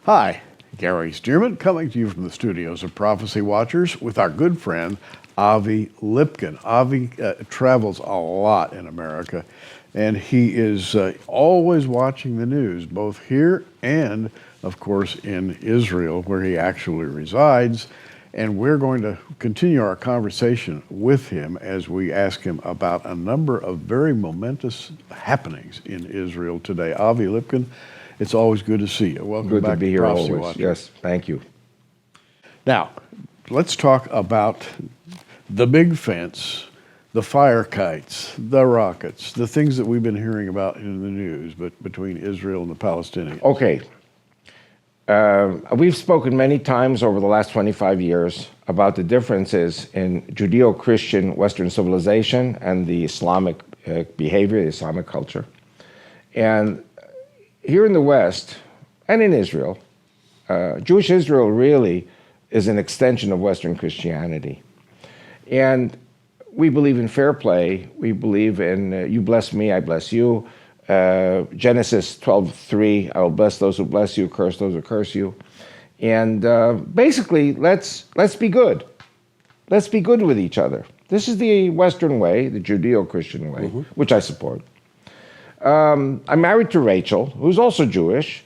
Hi, Gary Stearman coming to you from the studios of Prophecy Watchers with our good friend Avi Lipkin. Avi travels a lot in America, and he is always watching the news, both here and, of course, in Israel, where he actually resides. And we're going to continue our conversation with him as we ask him about a number of very momentous happenings in Israel today. Avi Lipkin, it's always good to see you. Welcome good back to be here Prophecy always. Watcher. Yes, thank you. Now, let's talk about the big fence, the fire kites, the rockets, the things that we've been hearing about in the news, but between Israel and the Palestinians. Okay. We've spoken many times over the last 25 years about the differences in Judeo-Christian Western civilization and the Islamic behavior, the Islamic culture. And here in the West and in Israel, Jewish Israel really is an extension of Western Christianity. And we believe in fair play. We believe in you bless me, I bless you. Genesis 12:3, I will bless those who bless you, curse those who curse you. And basically, let's be good. Let's be good with each other. This is the Western way, the Judeo-Christian way, which I support. I'm married to Rachel, who's also Jewish.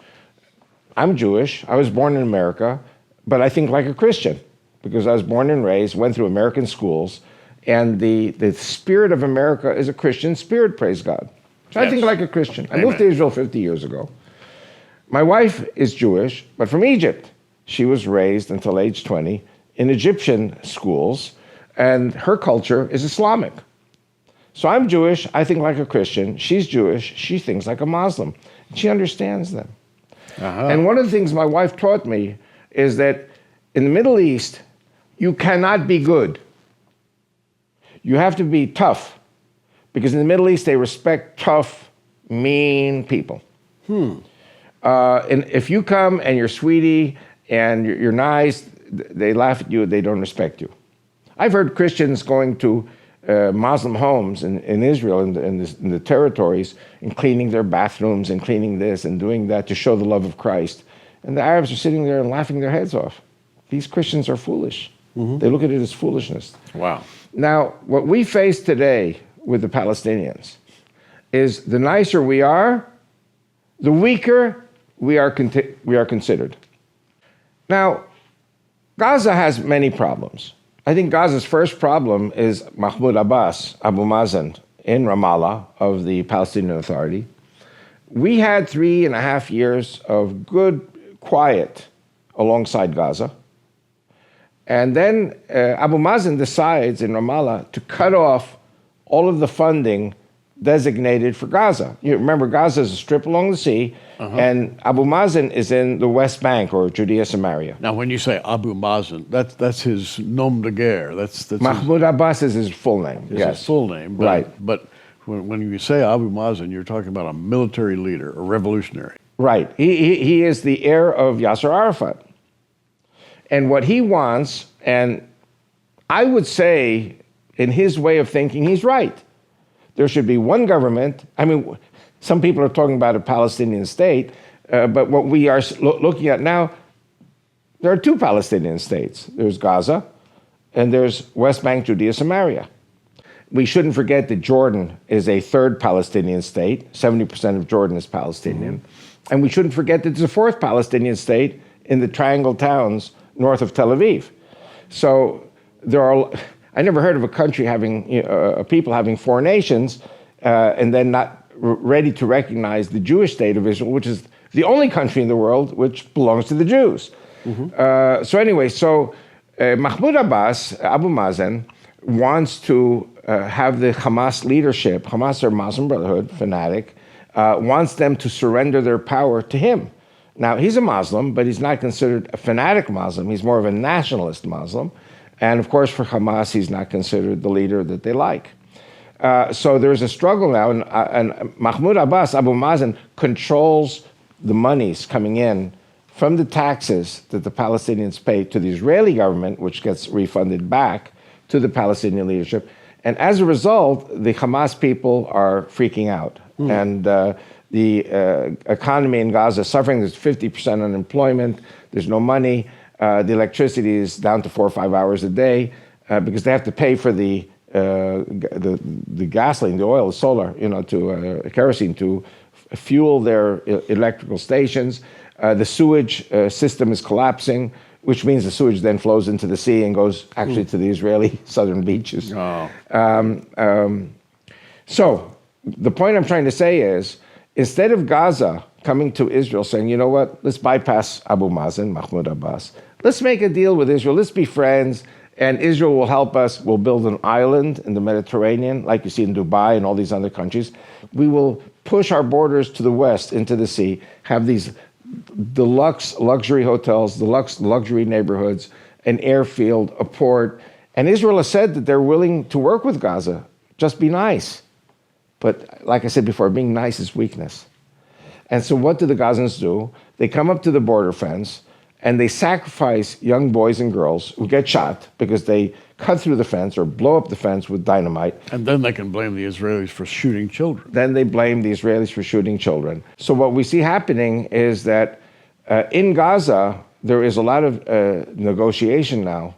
I'm Jewish. I was born in America, but I think like a Christian because I was born and raised, went through American schools, and the spirit of America is a Christian spirit, praise God. So yes. I think like a Christian. I moved to Israel 50 years ago. My wife is Jewish, but from Egypt. She was raised until age 20 in Egyptian schools, and her culture is Islamic. So I'm Jewish, I think like a Christian. She's Jewish, she thinks like a Muslim. She understands them. And one of the things my wife taught me is that in the Middle East, you cannot be good. You have to be tough. Because in the Middle East, they respect tough, mean people. And if you come and you're sweetie and you're nice, they laugh at you, they don't respect you. I've heard Christians going to Muslim homes in Israel, in the territories, and cleaning their bathrooms and cleaning this and doing that to show the love of Christ. And the Arabs are sitting there and laughing their heads off. These Christians are foolish. They look at it as foolishness. Wow. Now, what we face today with the Palestinians is the nicer we are, the weaker we are considered. Now, Gaza has many problems. I think Gaza's first problem is Mahmoud Abbas, Abu Mazen, in Ramallah of the Palestinian Authority. We had 3.5 years of good quiet alongside Gaza. And then Abu Mazen decides in Ramallah to cut off all of the funding designated for Gaza. You remember, Gaza is a strip along the sea, and Abu Mazen is in the West Bank, or Judea-Samaria. Now, when you say Abu Mazen, that's his nom de guerre. That's Mahmoud Abbas is his full name. His full name. But, right. But when you say Abu Mazen, you're talking about a military leader, a revolutionary. Right. He is the heir of Yasser Arafat. And what he wants, and I would say, in his way of thinking, he's right. There should be one government. I mean, some people are talking about a Palestinian state, but what we are looking at now, there are two Palestinian states. There's Gaza, and there's West Bank, Judea, Samaria. We shouldn't forget that Jordan is a third Palestinian state. 70% of Jordan is Palestinian. And we shouldn't forget that there's a fourth Palestinian state in the Triangle towns north of Tel Aviv. So there are... I never heard of a country having, people having four nations and then not ready to recognize the Jewish state of Israel, which is the only country in the world which belongs to the Jews. So anyway, Mahmoud Abbas, Abu Mazen, wants to have the Hamas leadership, Hamas or Muslim Brotherhood, fanatic, wants them to surrender their power to him. Now, he's a Muslim, but he's not considered a fanatic Muslim. He's more of a nationalist Muslim. And of course, for Hamas, he's not considered the leader that they like. So there's a struggle now, and Mahmoud Abbas, Abu Mazen, controls the monies coming in from the taxes that the Palestinians pay to the Israeli government, which gets refunded back to the Palestinian leadership. And as a result, the Hamas people are freaking out. And the the economy in Gaza is suffering. There's 50% unemployment. There's no money. The electricity is down to 4 or 5 hours a day because they have to pay for the gasoline, the oil, the solar, to kerosene to fuel their electrical stations. The sewage system is collapsing, which means the sewage then flows into the sea and goes actually to the Israeli southern beaches. Oh. So the point I'm trying to say is, instead of Gaza coming to Israel saying, you know what, let's bypass Abu Mazen, Mahmoud Abbas, let's make a deal with Israel, let's be friends, and Israel will help us. We'll build an island in the Mediterranean, like you see in Dubai and all these other countries. We will push our borders to the west into the sea, have these deluxe luxury hotels, deluxe luxury neighborhoods, an airfield, a port. And Israel has said that they're willing to work with Gaza. Just be nice. But like I said before, being nice is weakness. And so what do the Gazans do? They come up to the border fence and they sacrifice young boys and girls who get shot because they cut through the fence or blow up the fence with dynamite. And then they can blame the Israelis for shooting children. Then they blame the Israelis for shooting children. So what we see happening is that in Gaza, there is a lot of negotiation now.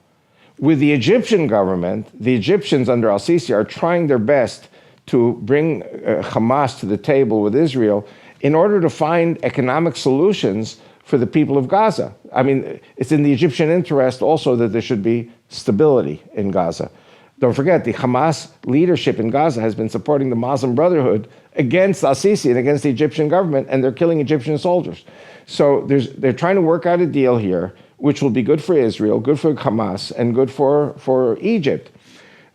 With the Egyptian government, the Egyptians under al-Sisi are trying their best to bring Hamas to the table with Israel in order to find economic solutions for the people of Gaza. I mean, it's in the Egyptian interest also that there should be stability in Gaza. Don't forget, the Hamas leadership in Gaza has been supporting the Muslim Brotherhood against al-Sisi and against the Egyptian government, and they're killing Egyptian soldiers. So they're trying to work out a deal here, which will be good for Israel, good for Hamas, and good for Egypt.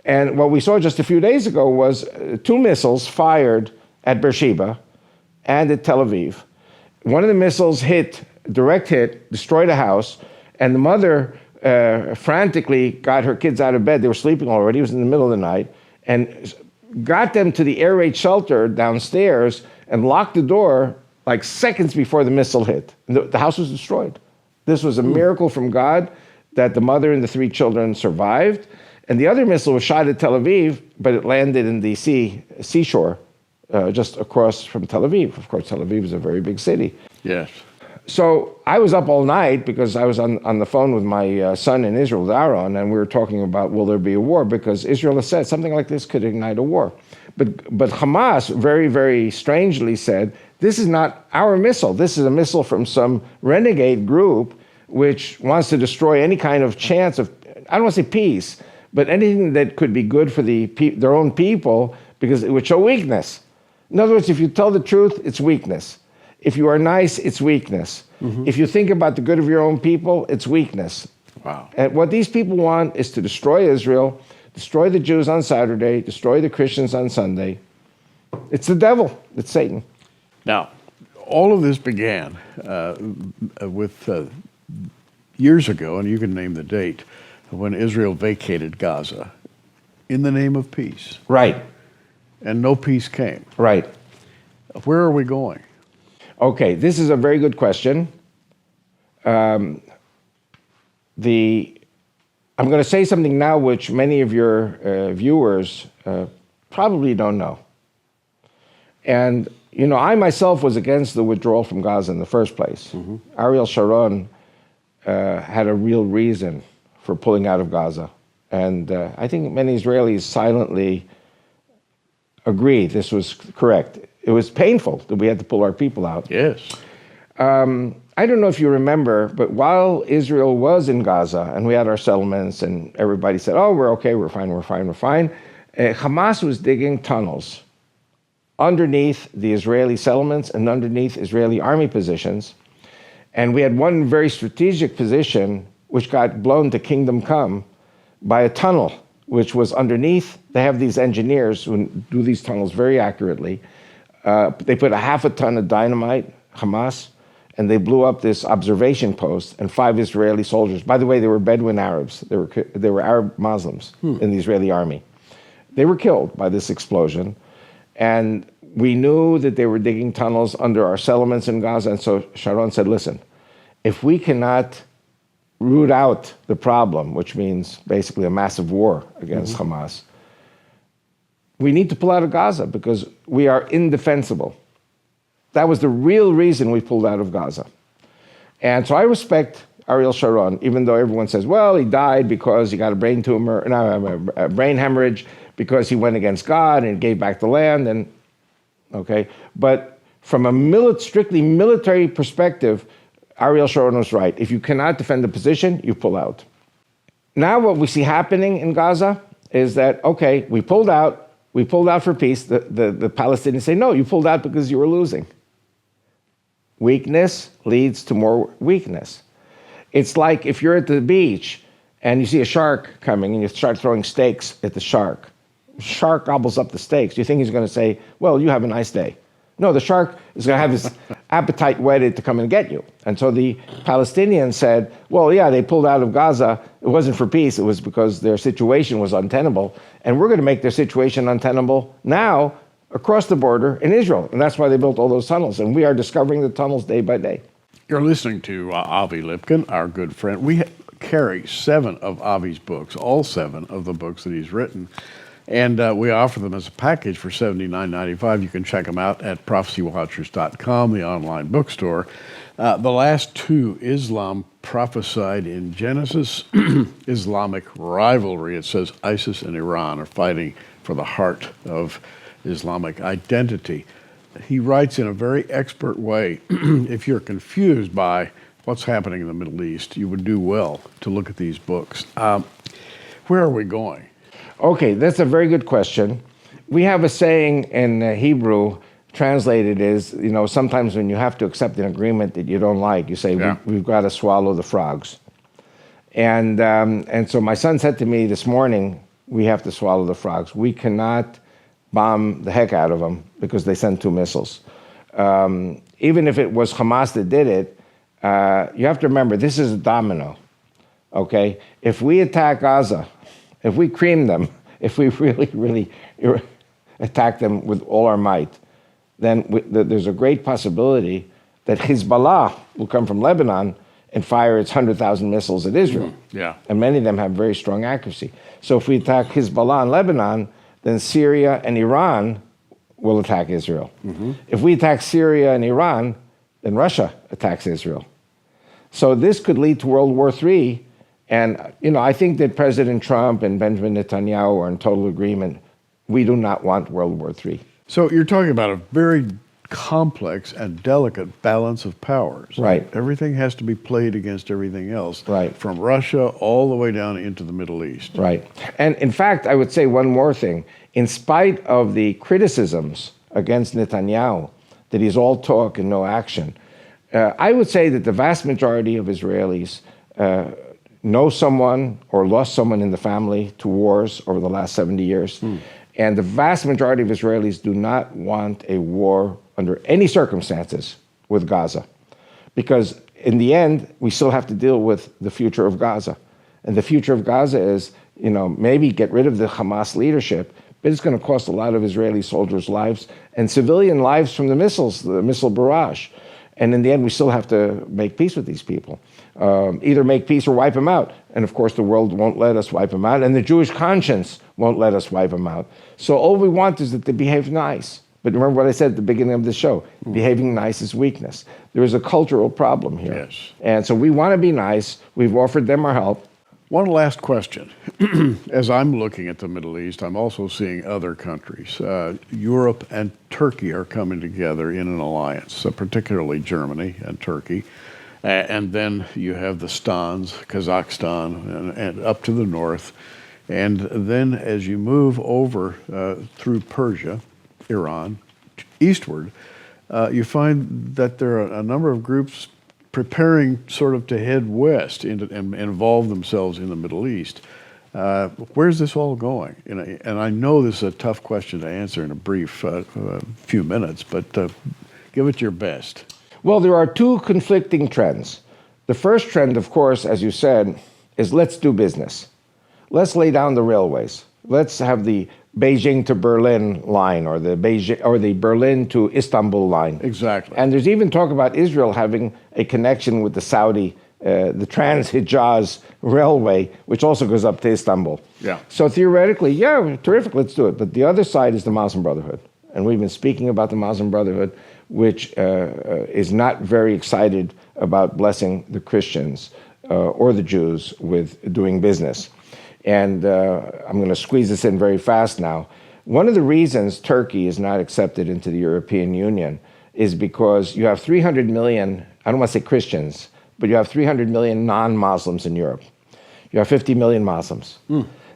And what we saw just a few days ago was 2 missiles fired at Beersheba and at Tel Aviv. One of the missiles direct hit, destroyed a house, and the mother frantically got her kids out of bed. They were sleeping already. It was in the middle of the night, and got them to the air raid shelter downstairs and locked the door like seconds before the missile hit. The house was destroyed. This was a miracle from God that the mother and the 3 children survived. And the other missile was shot at Tel Aviv, but it landed in the seashore just across from Tel Aviv. Of course, Tel Aviv is a very big city. Yes. So I was up all night because I was on the phone with my son in Israel, with Aaron, and we were talking about, will there be a war? Because Israel has said something like this could ignite a war. But Hamas very, very strangely said, this is not our missile. This is a missile from some renegade group which wants to destroy any kind of chance of, I don't want to say peace, but anything that could be good for their own people, because it would show weakness. In other words, if you tell the truth, it's weakness. If you are nice, it's weakness. Mm-hmm. If you think about the good of your own people, it's weakness. Wow. And what these people want is to destroy Israel, destroy the Jews on Saturday, destroy the Christians on Sunday. It's the devil. It's Satan. Now, all of this began with years ago, and you can name the date, when Israel vacated Gaza in the name of peace. Right. And no peace came. Right. Where are we going? Okay, this is a very good question. I'm going to say something now which many of your viewers probably don't know. And, I myself was against the withdrawal from Gaza in the first place. Mm-hmm. Ariel Sharon had a real reason for pulling out of Gaza. And I think many Israelis silently agree this was correct. It was painful that we had to pull our people out. Yes. I don't know if you remember, but while Israel was in Gaza and we had our settlements and everybody said, oh, we're okay, we're fine, Hamas was digging tunnels underneath the Israeli settlements and underneath Israeli army positions. And we had one very strategic position which got blown to kingdom come by a tunnel, which was underneath. They have these engineers who do these tunnels very accurately. They put 1/2 ton of dynamite, Hamas, and they blew up this observation post, and 5 Israeli soldiers. By the way, they were Bedouin Arabs. They were Arab Muslims in the Israeli army. They were killed by this explosion, and we knew that they were digging tunnels under our settlements in Gaza, and so Sharon said, listen, if we cannot root out the problem, which means basically a massive war against Hamas, we need to pull out of Gaza because we are indefensible. That was the real reason we pulled out of Gaza. And so I respect Ariel Sharon, even though everyone says, well, he died because he got a brain tumor, no, a brain hemorrhage, because he went against God and gave back the land. And okay, but from a strictly military perspective, Ariel Sharon was right. If you cannot defend the position, you pull out. Now what we see happening in Gaza is that, okay, we pulled out for peace. The Palestinians say, no, you pulled out because you were losing. Weakness leads to more weakness. It's like if you're at the beach and you see a shark coming and you start throwing steaks at the shark. The shark gobbles up the steaks. You think he's going to say, well, you have a nice day. No, the shark is going to have his appetite whetted to come and get you. And so the Palestinians said, well, yeah, they pulled out of Gaza. It wasn't for peace. It was because their situation was untenable. And we're going to make their situation untenable now across the border in Israel. And that's why they built all those tunnels. And we are discovering the tunnels day by day. You're listening to Avi Lipkin, our good friend. We carry 7 of Avi's books, all 7 of the books that he's written. And we offer them as a package for $79.95. You can check them out at prophecywatchers.com, the online bookstore. The last 2, Islam prophesied in Genesis, Islamic rivalry. It says ISIS and Iran are fighting for the heart of Islamic identity. He writes in a very expert way. If you're confused by what's happening in the Middle East, you would do well to look at these books. Where are we going? Okay, that's a very good question. We have a saying in Hebrew, translated is, sometimes when you have to accept an agreement that you don't like, you say, we've got to swallow the frogs. And so my son said to me this morning, we have to swallow the frogs. We cannot bomb the heck out of them because they sent 2 missiles. Even if it was Hamas that did it, you have to remember, this is a domino, okay? If we attack Gaza, if we cream them, if we really, really attack them with all our might, then there's a great possibility that Hezbollah will come from Lebanon and fire its 100,000 missiles at Israel. Yeah. And many of them have very strong accuracy. So if we attack Hezbollah in Lebanon, then Syria and Iran will attack Israel. If we attack Syria and Iran, then Russia attacks Israel. So this could lead to World War III. And, I think that President Trump and Benjamin Netanyahu are in total agreement. We do not want World War III. So you're talking about a very complex and delicate balance of powers. Right. Everything has to be played against everything else. Right. From Russia all the way down into the Middle East. Right. And in fact, I would say one more thing. In spite of the criticisms against Netanyahu, that he's all talk and no action, I would say that the vast majority of Israelis know someone or lost someone in the family to wars over the last 70 years. And the vast majority of Israelis do not want a war under any circumstances with Gaza. Because in the end, we still have to deal with the future of Gaza. And the future of Gaza is, maybe get rid of the Hamas leadership, but it's going to cost a lot of Israeli soldiers' lives and civilian lives from the missiles, the missile barrage. And in the end, we still have to make peace with these people. Either make peace or wipe them out. And of course, the world won't let us wipe them out, and the Jewish conscience won't let us wipe them out. So all we want is that they behave nice. But remember what I said at the beginning of the show, behaving nice is weakness. There is a cultural problem here. Yes. And so we want to be nice. We've offered them our help. One last question. As I'm looking at the Middle East, I'm also seeing other countries. Europe and Turkey are coming together in an alliance, particularly Germany and Turkey. And then you have the Stans, Kazakhstan, and up to the north. And then as you move over through Persia, Iran, eastward, you find that there are a number of groups preparing sort of to head west and involve themselves in the Middle East. Where's this all going? And I know this is a tough question to answer in a brief few minutes, but give it your best. Well, there are 2 conflicting trends. The first trend, of course, as you said, is let's do business. Let's lay down the railways. Let's have the Beijing to Berlin line or the Berlin to Istanbul line. Exactly. And there's even talk about Israel having a connection with the Saudi, the Trans-Hijaz Railway, which also goes up to Istanbul. Yeah. So theoretically, yeah, terrific, let's do it. But the other side is the Muslim Brotherhood. And we've been speaking about the Muslim Brotherhood. which is not very excited about blessing the Christians or the Jews with doing business. And I'm going to squeeze this in very fast now. One of the reasons Turkey is not accepted into the European Union is because you have 300 million, I don't want to say Christians, but you have 300 million non-Muslims in Europe. You have 50 million Muslims.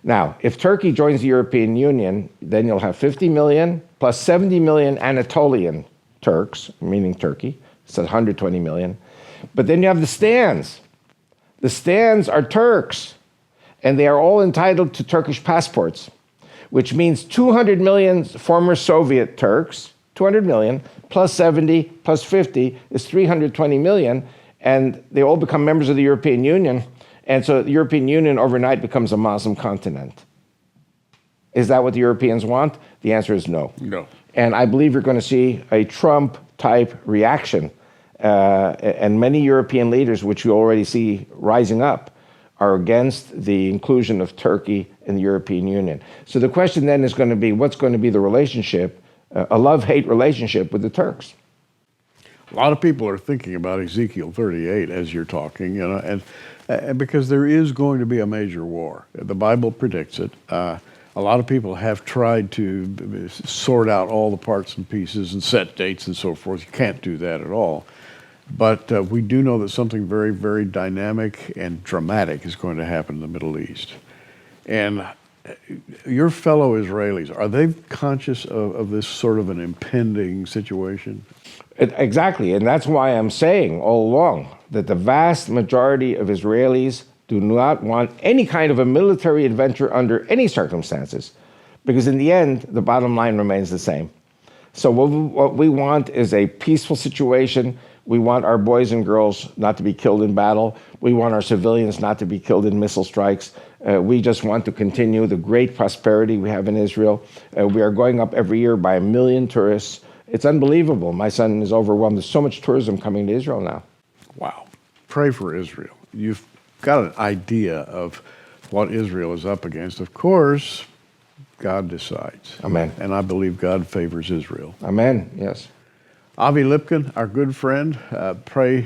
Now, if Turkey joins the European Union, then you'll have 50 million plus 70 million Anatolian Turks, meaning Turkey, so 120 million. But then you have the stands. The stands are Turks, and they are all entitled to Turkish passports, which means 200 million former Soviet Turks, 200 million, plus 70, plus 50 is 320 million, and they all become members of the European Union. And so the European Union overnight becomes a Muslim continent. Is that what the Europeans want? The answer is no. No. And I believe you're going to see a Trump-type reaction. And many European leaders, which you already see rising up, are against the inclusion of Turkey in the European Union. So the question then is going to be, what's going to be the relationship, a love-hate relationship with the Turks? A lot of people are thinking about Ezekiel 38 as you're talking, you know, and because there is going to be a major war. The Bible predicts it. A lot of people have tried to sort out all the parts and pieces and set dates and so forth. You can't do that at all. But we do know that something very, very dynamic and dramatic is going to happen in the Middle East. And your fellow Israelis, are they conscious of this sort of an impending situation? Exactly, and that's why I'm saying all along that the vast majority of Israelis do not want any kind of a military adventure under any circumstances, because in the end, the bottom line remains the same. So what we want is a peaceful situation. We want our boys and girls not to be killed in battle. We want our civilians not to be killed in missile strikes. We just want to continue the great prosperity we have in Israel. We are going up every year by 1 million tourists. It's unbelievable. My son is overwhelmed. There's so much tourism coming to Israel now. Wow. Pray for Israel. You've got an idea of what Israel is up against. Of course, God decides. Amen. And I believe God favors Israel. Amen. Yes. Avi Lipkin, our good friend, pray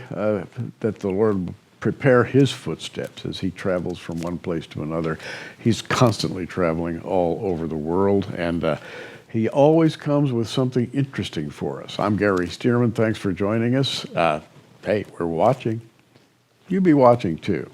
that the Lord will prepare his footsteps as he travels from one place to another. He's constantly traveling all over the world, and he always comes with something interesting for us. I'm Gary Stearman. Thanks for joining us. Hey, we're watching. You be watching too.